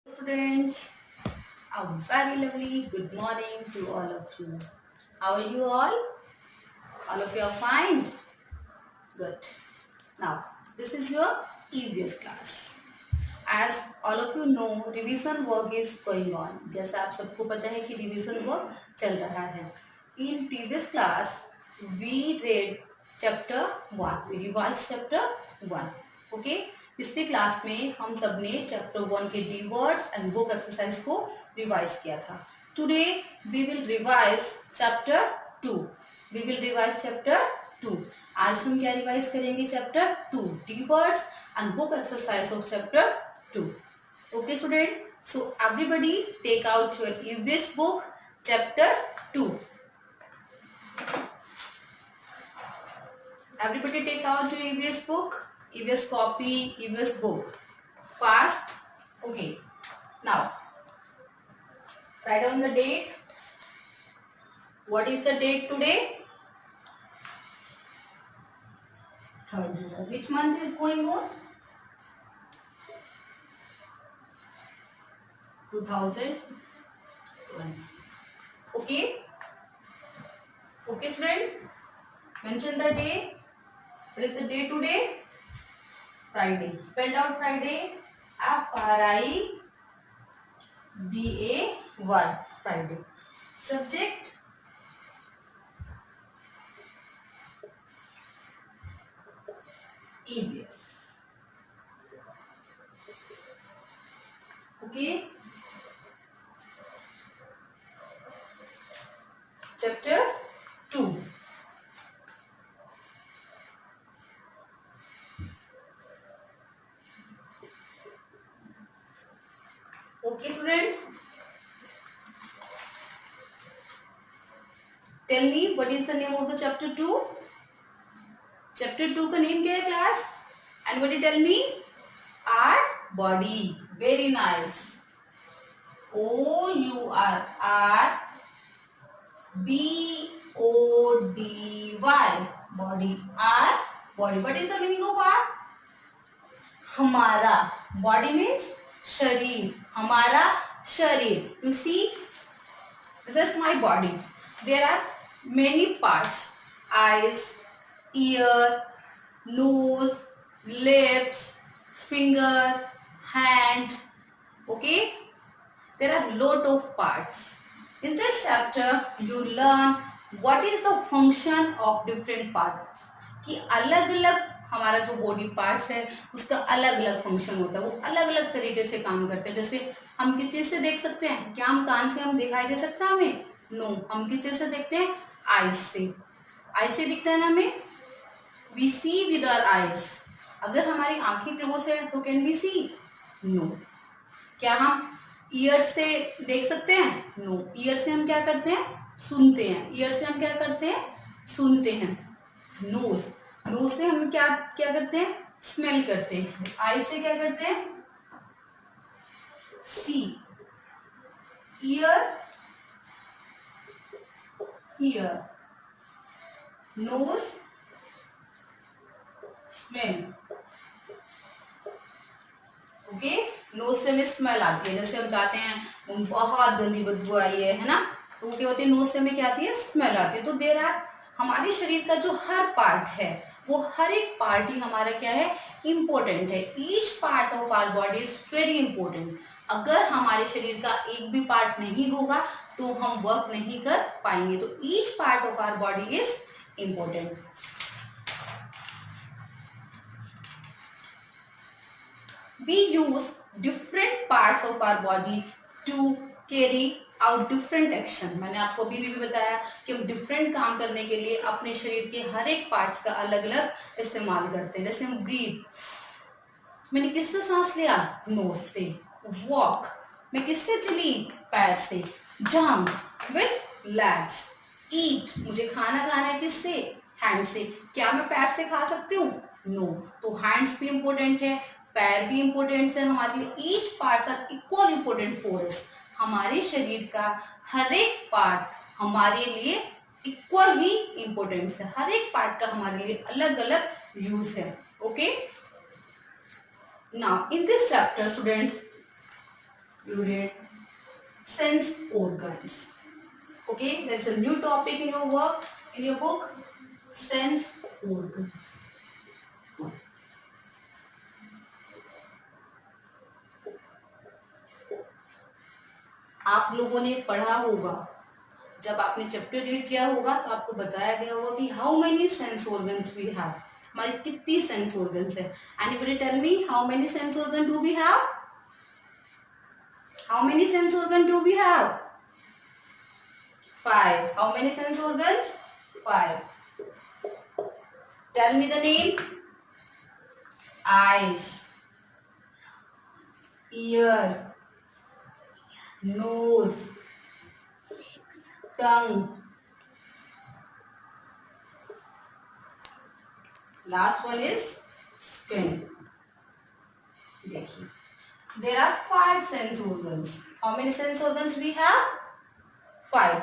Students, a very lovely good morning to all of you. How are you all? All of you are fine? Good. Now, this is your EVS class. As all of you know, revision work is going on. जैसा आप सबको पता है कि revision work चल रहा है. In previous class, we read chapter 1. We revised chapter 1. Okay? पिछले क्लास में हम सब ने चैप्टर 1 के the words and book exercise को रिवाइज किया था. Today we will revise chapter 2. We will revise chapter 2. आज हम क्या रिवाइज करेंगे? Chapter 2 the words and book exercise of chapter 2. Okay student, so everybody take out your EVS book chapter 2. Everybody take out your EVS book, EVS copy, EVS book. Fast. Okay. Now write down the date. What is the date today? 3rd July. Which month is going on? 2020. Okay. Okay student, mention the day. What is the day today? Friday. Spelled out Friday. Friday. Friday. Subject EVS. Okay. Chapter 2. Okay student, tell me what is the name of the chapter 2? Chapter 2 का name क्या है class? Anybody tell me? Our body. Very nice. O-U-R. R B-O-D-Y. Body. Our body. What is the meaning of our? हमारा. Body means शरीर. हमारा शरीर. You see, this is my body. There are many parts. Eyes, ear, nose, lips, finger, hand. Okay? There are lot of parts. In this chapter, you learn what is the function of different parts. कि अलग अलग हमारा जो body parts है उसका अलग अलग function होता है, वो अलग अलग तरीके से काम करते हैं. जैसे हम किस चीज से देख सकते हैं? क्या हम कान से हम दिखाई दे सकता है हमें? नो. हम किस चीज से देखते हैं? आईज से. आईज से दिखता है ना हमें. We see with our eyes. अगर हमारी आंखें क्लोज है तो कैन वी सी? नो. क्या हम ईयर से देख सकते हैं? नो. ईयर से हम क्या करते हैं? सुनते हैं. ईयर से हम क्या करते हैं? सुनते हैं. नोज. नोज से हम क्या क्या करते हैं? स्मेल करते हैं. आई से क्या करते हैं? See. Ear, hear. Nose, smell. Okay. Nose से हमें स्मेल आती है. जैसे हम चाहते हैं बहुत गंदी बदबू आई है ना, तो क्या होती है? नोज से हमें क्या आती है? स्मेल आती है. तो देर आर हमारे शरीर का जो हर पार्ट है वो हर एक पार्ट ही हमारा क्या है? इम्पोर्टेंट है. Each part of our body is very important. अगर हमारे शरीर का एक भी पार्ट नहीं होगा तो हम वर्क नहीं कर पाएंगे. तो each part of our body is important. We use different parts of our body to carry out different action. मैंने आपको अभी भी बताया कि हम डिफरेंट काम करने के लिए अपने शरीर के हर एक पार्ट्स का अलग अलग इस्तेमाल करते हैं. जैसे हम ब्रीथ, मैंने किससे सांस लिया? नोज से. वॉक, मैं किससे चली? पैर से. Jump with legs. ईट, मुझे खाना खाना है किससे? हैंड से. क्या मैं पैर से खा सकती हूँ? नो. तो हैंड्स भी इंपॉर्टेंट है, पैर भी इंपॉर्टेंट है हमारे लिए. Each parts are equal important for us. हमारे शरीर का हर एक पार्ट हमारे लिए इक्वल ही इंपॉर्टेंस है. हर एक पार्ट का हमारे लिए अलग अलग यूज है. Okay. Now in this chapter students You read sense organs. Okay, that's a new topic in your work, in your book. Sense organs. आप लोगों ने पढ़ा होगा, जब आपने चैप्टर रीड किया होगा तो आपको बताया गया होगा कि how many sense organs we have, हमारी कितनी सेंस ऑर्गन्स है. Anybody tell me how many sense organ do we have? How many sense organ do we have? 5. How many sense organs? 5. Tell me the name. Eyes, ear, nose, tongue. Last one is skin. देखिए, there are 5 sense organs. How many sense organs we have? 5.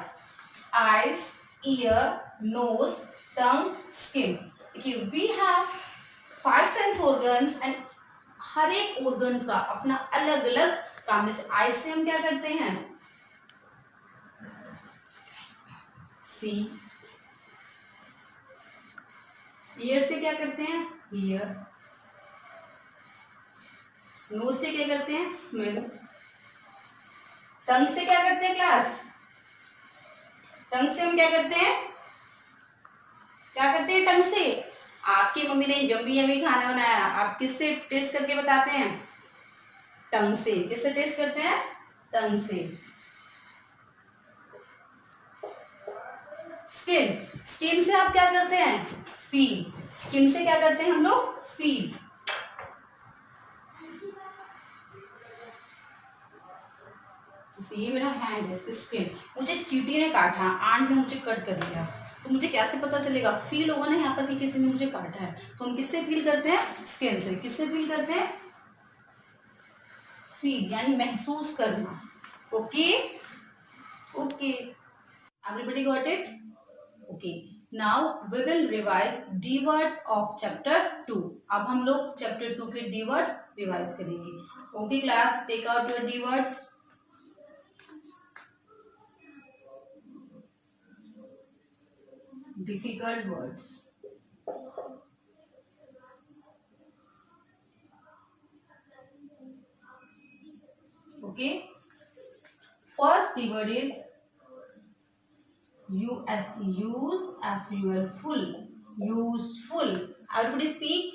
Eyes, ear, nose, tongue, skin. देखिए, we have 5 sense organs and हर एक organ का अपना अलग अलग काम. जैसे eyes से हम क्या करते हैं? See. ear से क्या करते हैं? hear. nose से क्या करते हैं? smell. tongue से क्या करते हैं क्लास? टंग से हम क्या करते हैं? क्या करते हैं टंग से? आपकी मम्मी ने यम्मी यम्मी खाना बनाया, आप किससे टेस्ट करके बताते हैं? टंग से. किससे टेस्ट करते हैं? टंग से. स्किन. स्किन से आप क्या करते हैं? फील. स्किन से क्या करते हैं हम लोग? फील. ये मेरा हैंड है, स्किन. मुझे चींटी ने काटा, आंट ने मुझे कट कर दिया, तो मुझे कैसे पता चलेगा? फील होगा ना यहाँ पर कि किसी ने मुझे काटा है. तो हम किससे फील करते हैं? स्किन से. किससे फील करते हैं? फील यानी महसूस करना. Okay okay, everybody got it? Okay, now we will revise the words of chapter 2. अब हम लोग चैप्टर 2 के डी वर्ड्स रिवाइज करेंगे. Okay class, take out your the words. Difficult words. Okay. First the word is use. Use, full. Full. Useful. Everybody speak.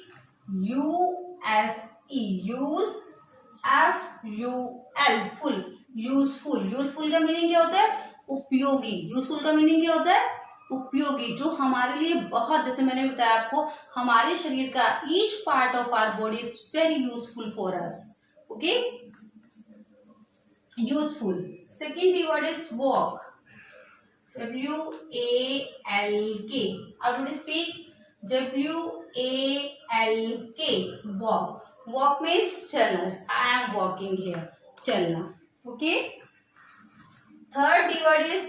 use. Use, full. Full. Useful. Useful का meaning क्या होता है? उपयोगी. Useful का meaning क्या होता है? उपयोगी. जो हमारे लिए बहुत, जैसे मैंने बताया आपको, हमारे शरीर का each part of our body is very useful for us. Okay, useful. Second word is walk. WALK. Everybody speak. WALK. Walk. Walk means चलना. I am walking here. चलना. Okay. Third word is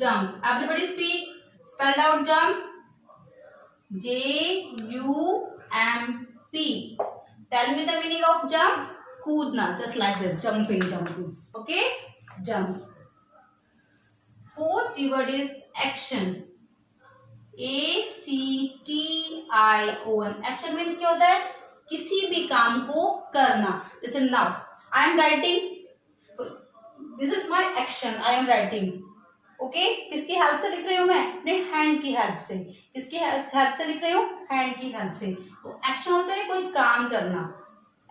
jump. Everybody speak. Spell out jump. JUMP. Tell me the meaning of jump. कूदना. Just like this. Jumping. Okay. Jump. Fourth word is action. ACTION. Action means क्या होता है? किसी भी काम को करना. जैसे now I am writing. This is my action. I am writing. Okay, किसकी हेल्प से लिख रही हूं मैं? अपने हैंड की हेल्प से. किसकी हेल्प से लिख रही हूँ? हैंड की हेल्प से. तो एक्शन होता है कोई काम करना.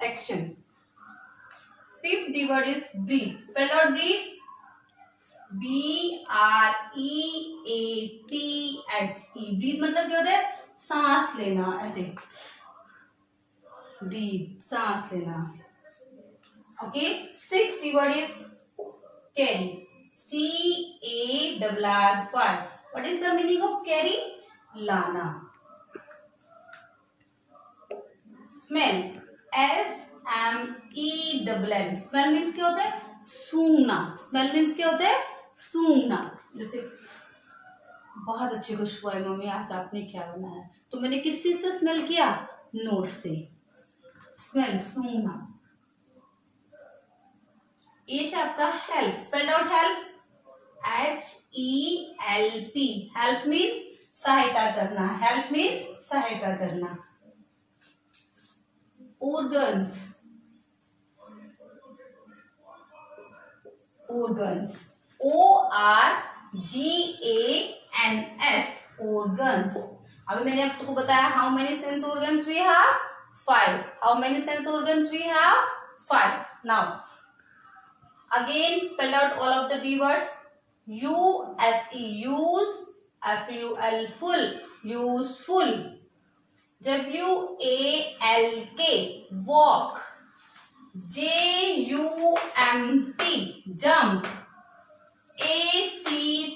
Action. Fifth word is breathe. Spell out breathe. BREATHE. Breathe मतलब क्या होता है? सांस लेना. ऐसे ब्रीथ, सांस लेना. Okay. Sixth word is carry. CARRY. What is the meaning of carry? लाना. Smell. SMELL. Smell means क्या होता है? सूंघना. Smell means क्या होता है? सूंघना. जैसे बहुत अच्छी खुशबू है मम्मी, आज आपने क्या बनाया? तो मैंने किस चीज से स्मेल किया? नोज से. स्मेल, सूंघना. H है आपका help, spelled out help, HELP। Help means सहायता करना, हेल्प मीन्स सहायता करना। organs, organs, ORGANS, organs। अभी मैंने आपको बताया how many sense organs we have, 5। How many sense organs we have, 5। now again spell out all of the D words। USE, use, FUL, full, useful, WALK, walk, JUMP, jump, ACTION,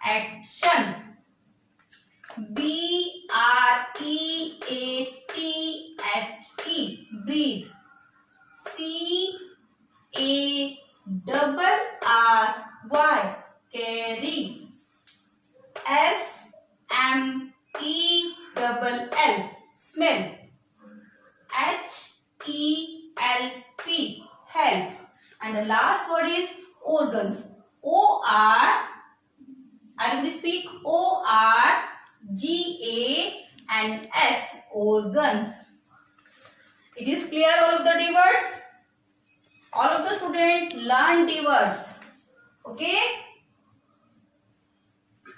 action, BREATHE, breathe, CARRY, carry, SMELL, smell, HELP, help, and the last word is organs, everybody speak, ORGANS, organs। it is clear all of the D words? all of the students learn D words, okay?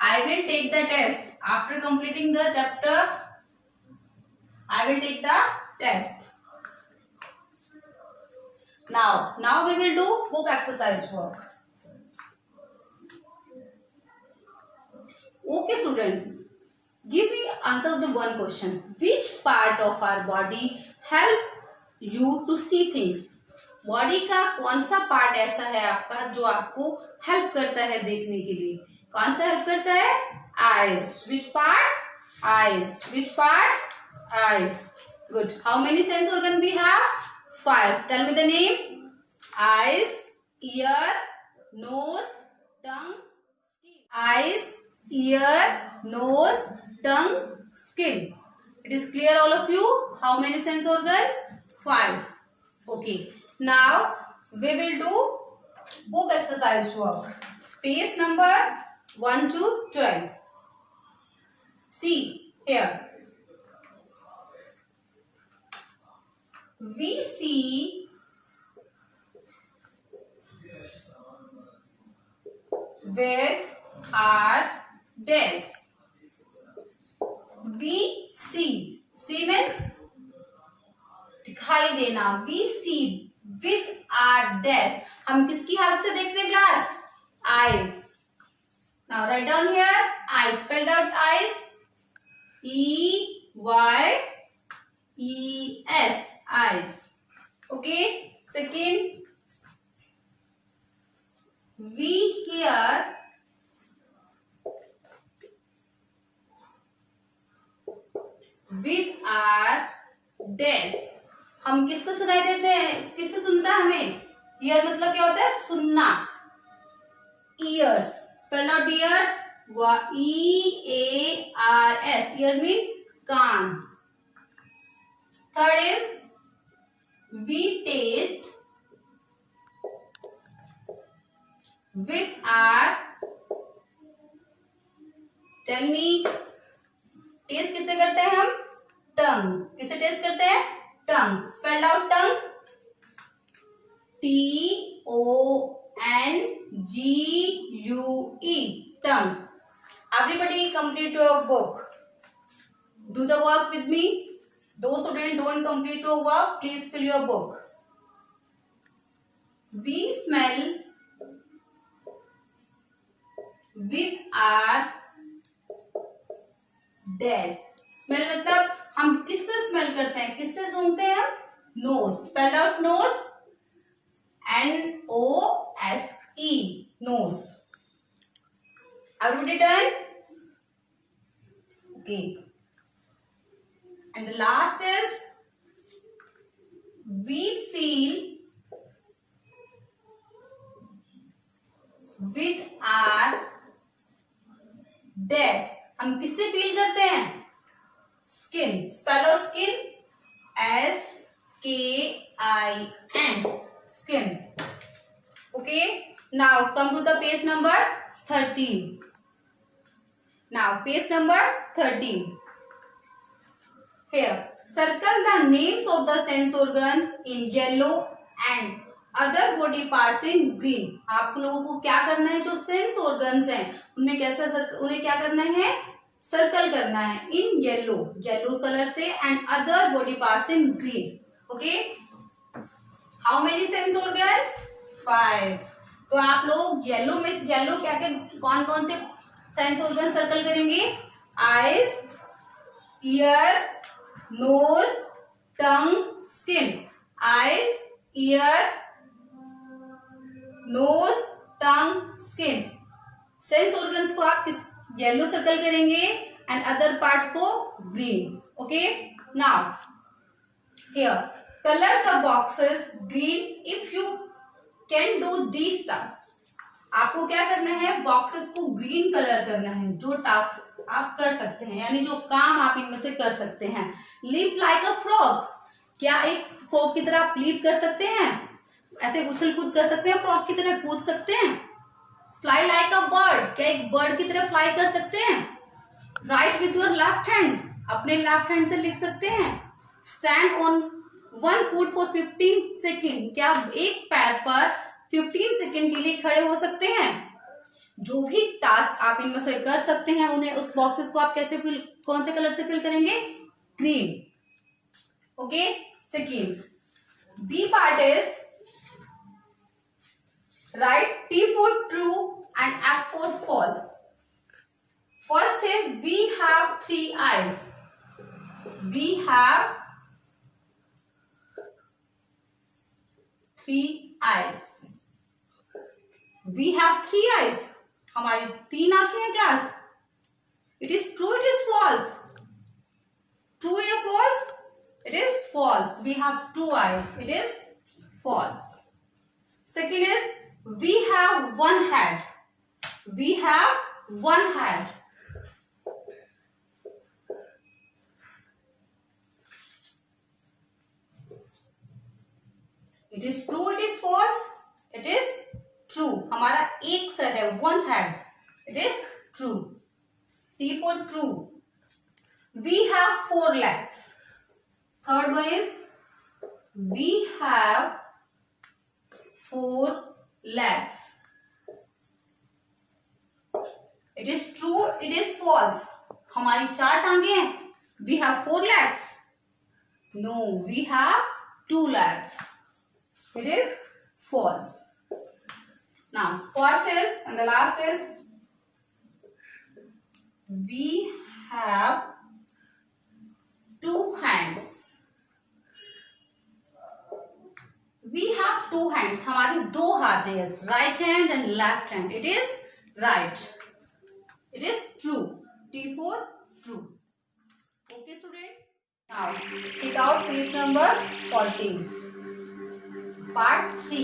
I will take the test after completing the chapter. I will take the test. Now we will do book exercise work. Okay student, give me answer of the one question. Which part of our body help you to see things? Body का कौन सा part ऐसा है आपका जो आपको help करता है देखने के लिए? कौन सा हेल्प करता है? Eyes. Which part? Eyes. Which part? Eyes. Good. How many sense organ we have? 5। Tell me the name. Eyes, ear, nose, tongue, skin. Eyes, ear, nose, tongue, skin. It is clear all of you? How many sense organs? 5. Okay. Now we will do book exercise work. Page number 1 to 12. See here. We see with our days. We see. See means दिखाई देना। We see with our days. हम किसकी help से देखते हैं class? Eyes. Now write down here. Eyes. Spelled out eyes. EYES. Eyes. Okay. Second, we hear with our days. हम किससे सुनाई देते हैं? किससे सुनता है हमें? ईयर मतलब क्या होता है? सुनना। Ears. Spell out ears. EARS. Ear mean कान। Third is we taste with our, tell me, taste किससे करते हैं हम? टंग। किसे टेस्ट करते हैं? Tongue. Spelled out tongue. TONGUE, tongue. Everybody complete your book. Do the work with me. Those students don't complete your work, please fill your book. We smell with our dash. Smell मतलब हम किससे smell करते हैं? किससे सूंघते हैं हम? Nose. Spelled out nose. NOSE, nose. Everybody done? Okay. And the last is we feel with our dash. हम किससे फील करते हैं? Skin. Spell out skin. SKIN, skin. Okay, now come to the page number 13. Now page number 13. Here, circle the names of the sense organs in yellow and other body parts in green. आप लोगों को क्या करना है, जो sense organs हैं उनमें कैसा उन्हें क्या करना है, सर्कल करना है इन येलो कलर से, and other body parts in green. Okay, how many sense organs? 5. तो आप लोग येलो में येलो क्या क्या कौन कौन से सेंस ऑर्गन सर्कल करेंगे? Eyes, ear, nose, tongue, skin. Eyes, ear, nose, tongue, skin. Sense organs को आप किस येलो सर्कल करेंगे एंड अदर पार्ट्स को green. Okay, now here colour the boxes green if you can do these task. आपको क्या करना है, boxes को ग्रीन कलर करना है जो टास्क आप कर सकते हैं, यानी जो काम आप इनमें से कर सकते हैं. Leap like a frog. क्या एक फ्रॉग की तरह आप लीप कर सकते हैं, ऐसे उछल कूद कर सकते हैं, फ्रॉग की तरह कूद सकते हैं. Fly like a bird. क्या एक बर्ड की तरह फ्लाई कर सकते हैं. Right with your left hand. अपने लेफ्ट हैंड से लिख सकते हैं. Stand on one foot for 15 second. क्या एक पैर पर 15 सेकेंड के लिए खड़े हो सकते हैं. जो भी टास्क आप इनमें से कर सकते हैं उन्हें, उस बॉक्सेस को आप कैसे फिल, कौन से कलर से फिल करेंगे? Green. Okay, second B part is right T for true and F for false. First है we have 3 eyes. We have 3 eyes. We have 3 eyes. हमारी 3 आंखें हैं class. It is true, it is false. True या false? It is false. We have 2 eyes. It is false. Second is we have 1 head. We have 1 head. It is true, it is false. It is true. हमारा एक sir है, 1 head. It is true. T for true. We have 4 legs. Third one is we have 4 legs. It is true, it is false. हमारी 4 टांगे हैं. We have 4 legs. No, we have 2 legs. It is false. Now, fourth is, and the last is, we have 2 hands. We have 2 hands. हमारे 2 हाथ हैं. Yes, right hand and left hand. It is right. It is true. T for true. Okay, student. Now, take out page number 14. Part C.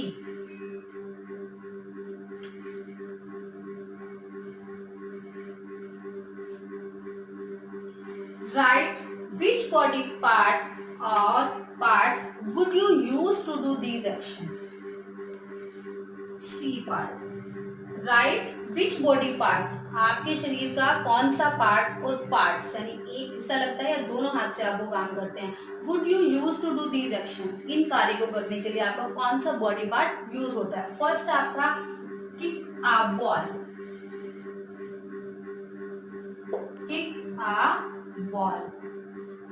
Write which body part or parts would you use to do these actions. C part. Write which body part. आपके शरीर का कौन सा part और parts, यानी एक हिस्सा लगता है या दोनों हाथ से आप वो काम करते हैं. Would you use to do these action. इन कार्य को करने के लिए आपका कौन सा बॉडी पार्ट यूज होता है. फर्स्ट आपका किक आ बॉल. किक आ बॉल.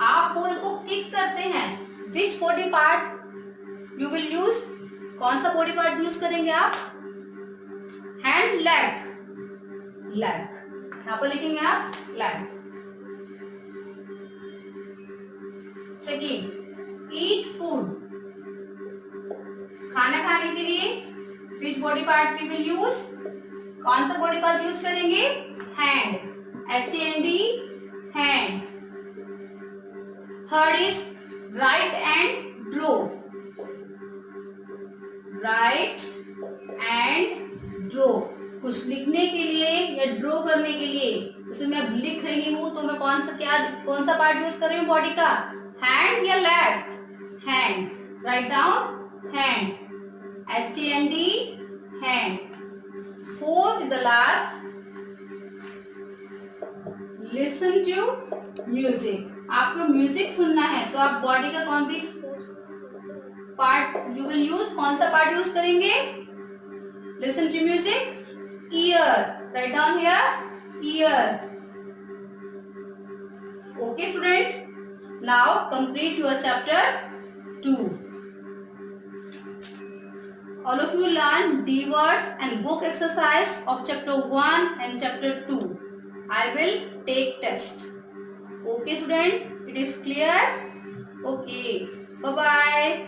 आप बॉल को किक करते हैं. विच body part you will use. कौन सा बॉडी पार्ट यूज करेंगे आप? Hand, leg. लेग यहाँ पर लिखेंगे आप लेग. Second eat food. खाना खाने के लिए which body part we will use. कौन सा बॉडी पार्ट यूज करेंगे? Hand. HAND, hand. Third is write and draw. Write and draw. कुछ लिखने के लिए या ड्रॉ करने के लिए, जैसे मैं लिख रही हूं तो मैं कौन सा पार्ट यूज कर रही हूँ बॉडी का? हैंड या leg? Hand. Write down hand. HAND, hand. Fourth is the last. Listen to music. आपको म्यूजिक सुनना है तो आप बॉडी का कौन भी पार्ट यू विल यूज, कौन सा पार्ट यूज करेंगे? Listen to music, ear. Write down here, ear. Okay student, now complete your chapter 2. All of you learn D words and book exercise of chapter 1 and chapter 2. I will take test. Okay student, it is clear? Okay, bye bye.